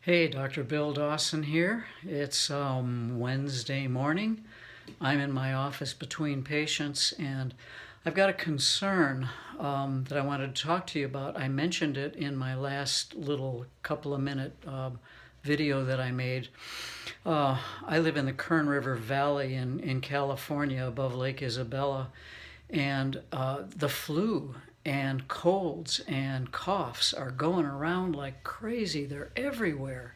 Hey, Dr. Bill Dawson here. It's Wednesday morning. I'm in my office between patients, and I've got a concern that I wanted to talk to you about. I mentioned it in my last little couple of minute video that I made. I live in the Kern River Valley in California above Lake Isabella, and the flu and colds and coughs are going around like crazy. They're everywhere.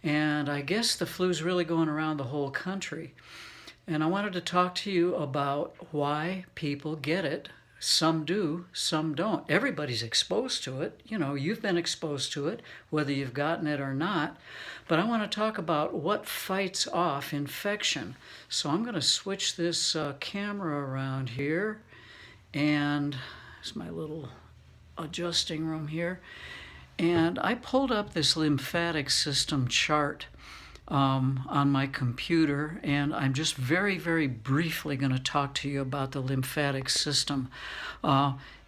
And I guess the flu's really going around the whole country. And I wanted to talk to you about why people get it. Some do, some don't. Everybody's exposed to it. You know, you've been exposed to it, whether you've gotten it or not. But I want to talk about what fights off infection. So I'm going to switch this camera around here, and it's my little adjusting room here. And I pulled up this lymphatic system chart on my computer, and I'm just very, very briefly going to talk to you about the lymphatic system.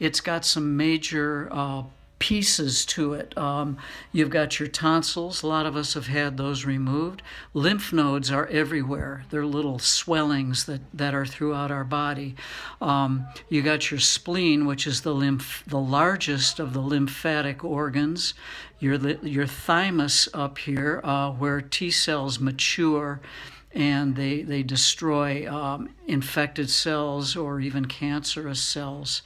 It's got some major pieces to it. You've got your tonsils. A lot of us have had those removed. Lymph nodes are everywhere. They're little swellings that are throughout our body. You got your spleen, which is the largest of the lymphatic organs. Your thymus up here, where T cells mature and they destroy infected cells or even cancerous cells.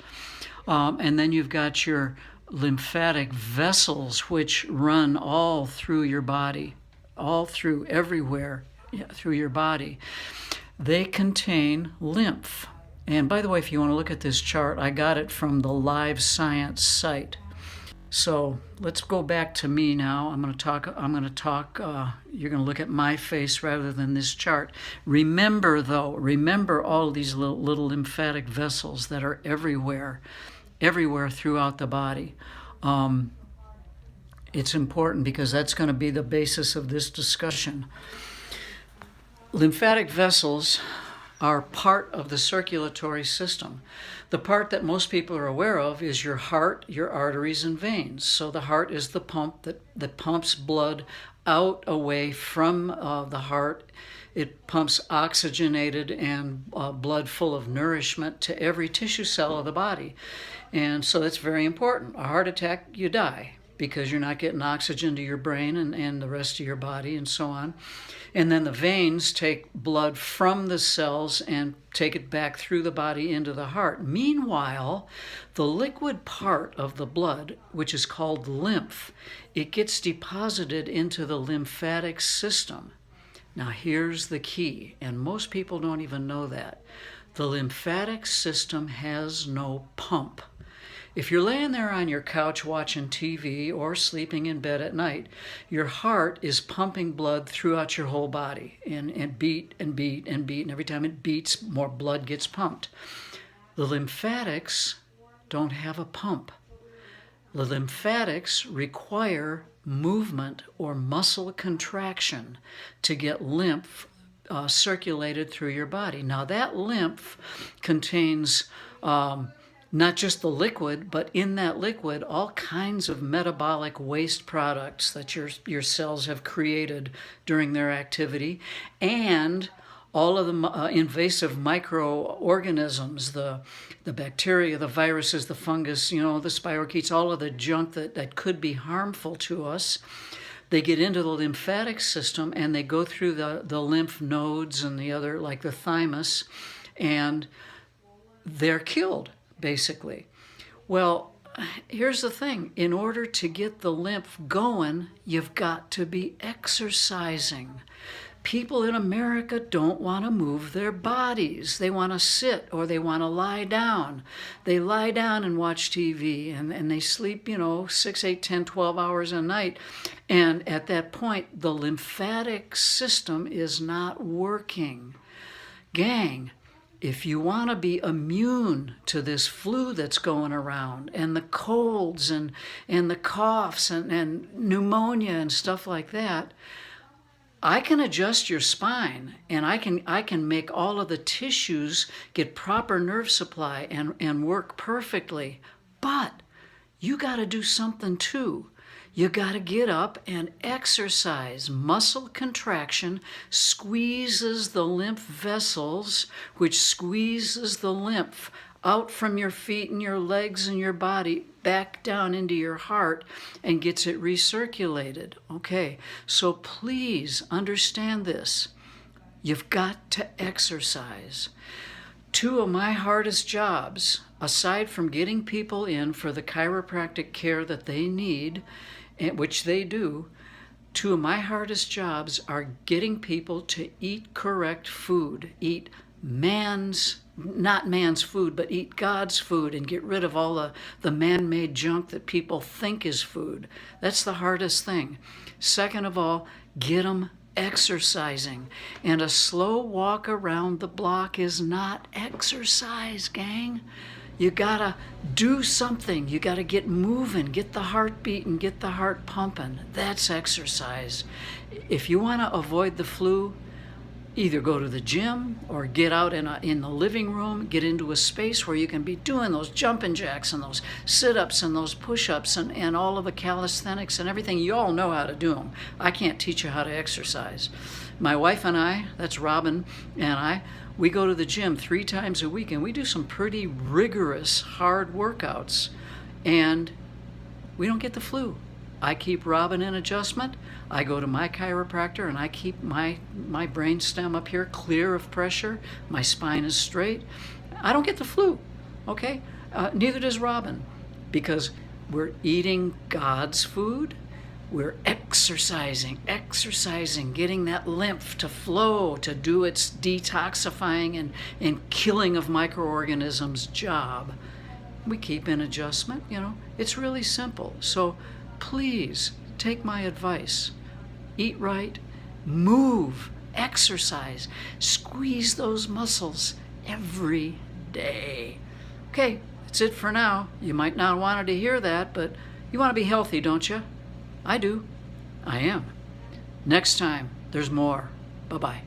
And then you've got your lymphatic vessels, which run all through your body, all through everywhere through your body. They contain lymph. And by the way, if you want to look at this chart, I got it from the Live Science site. So let's go back to me now. I'm going to talk, you're going to look at my face rather than this chart. Remember all these little lymphatic vessels that are everywhere throughout the body. It's important because that's going to be the basis of this discussion. Lymphatic vessels are part of the circulatory system. The part that most people are aware of is your heart, your arteries, and veins. So the heart is the pump that pumps blood out away from the heart. It pumps oxygenated and blood full of nourishment to every tissue cell of the body. And so that's very important. A heart attack, you die because you're not getting oxygen to your brain and the rest of your body and so on. And then the veins take blood from the cells and take it back through the body into the heart. Meanwhile, the liquid part of the blood, which is called lymph, it gets deposited into the lymphatic system. Now here's the key, and most people don't even know that. The lymphatic system has no pump. If you're laying there on your couch watching TV or sleeping in bed at night, your heart is pumping blood throughout your whole body and beat and beat and beat, and every time it beats, more blood gets pumped. The lymphatics don't have a pump. The lymphatics require movement or muscle contraction to get lymph circulated through your body. Now that lymph contains not just the liquid, but in that liquid, all kinds of metabolic waste products that your cells have created during their activity, and all of the invasive microorganisms, the bacteria, the viruses, the fungus, the spirochetes, all of the junk that could be harmful to us. They get into the lymphatic system and they go through the lymph nodes and the other, like the thymus, and they're killed, basically. Well, here's the thing. In order to get the lymph going, you've got to be exercising. People in America don't want to move their bodies. They want to sit or they want to lie down. They lie down and watch TV and they sleep, 6, 8, 10, 12 hours a night. And at that point, the lymphatic system is not working. Gang, if you want to be immune to this flu that's going around and the colds and the coughs and pneumonia and stuff like that, I can adjust your spine and I can make all of the tissues get proper nerve supply and work perfectly. But you got to do something too. You got to get up and exercise. Muscle contraction squeezes the lymph vessels, which squeezes the lymph out from your feet and your legs and your body back down into your heart and gets it recirculated. Okay, so please understand this. You've got to exercise. Two of my hardest jobs, aside from getting people in for the chiropractic care that they need, which they do, two of my hardest jobs are getting people to eat correct food, eat not man's food, but eat God's food and get rid of all the man-made junk that people think is food. That's the hardest thing. Second of all, get them exercising. And a slow walk around the block is not exercise, gang. You gotta do something. You gotta get moving, get the heart beating, get the heart pumping. That's exercise. If you want to avoid the flu, either go to the gym or get out in the living room, get into a space where you can be doing those jumping jacks and those sit-ups and those push-ups and all of the calisthenics and everything. You all know how to do them. I can't teach you how to exercise. My wife and I, that's Robin and I, we go to the gym 3 times a week and we do some pretty rigorous, hard workouts. And we don't get the flu. I keep Robin in adjustment. I go to my chiropractor and I keep my brain stem up here clear of pressure. My spine is straight. I don't get the flu, okay? Neither does Robin, because we're eating God's food. We're exercising, getting that lymph to flow, to do its detoxifying and killing of microorganisms job. We keep in adjustment, It's really simple. So please take my advice. Eat right, move, exercise, squeeze those muscles every day. Okay, that's it for now. You might not want to hear that, but you want to be healthy, don't you? I do. I am. Next time, there's more. Bye-bye.